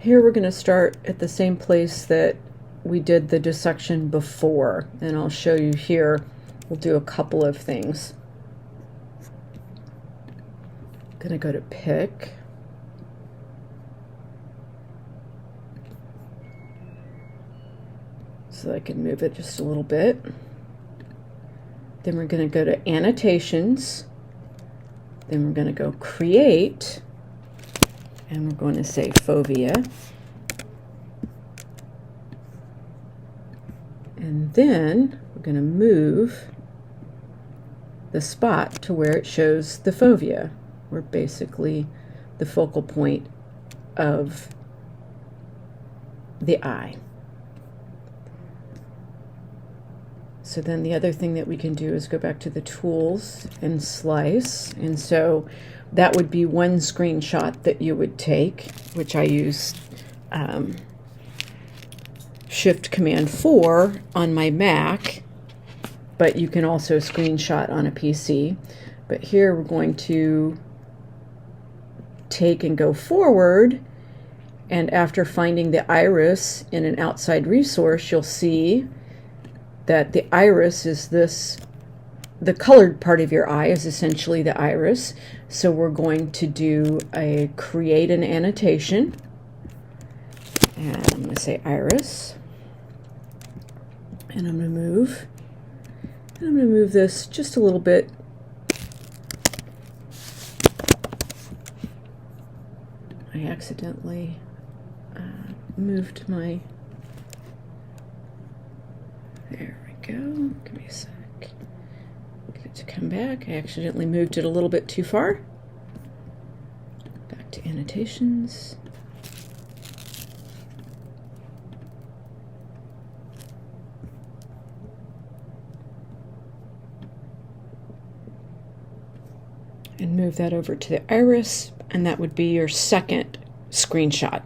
Here we're going to start at the same place that we did the dissection before, and I'll show you here. We'll do a couple of things. I'm going to go to pick. So I can move it just a little bit. Then we're going to go to annotations. Then we're going to go create. And we're going to say fovea. And then we're going to move the spot to where it shows the fovea, or basically the focal point of the eye. So then the other thing that we can do is go back to the tools and slice. And so that would be one screenshot that you would take, which I use Shift Command 4 on my Mac, but you can also screenshot on a PC. But here we're going to take and go forward, and after finding the iris in an outside resource, you'll see that the iris is this, the colored part of your eye is essentially the iris. So we're going to do a create an annotation, and I'm going to say iris, and I'm going to move this just a little bit. I accidentally moved my, there we go, give me a sec. Get it to come back. I accidentally moved it a little bit too far. Back to annotations. And move that over to the iris, and that would be your second screenshot.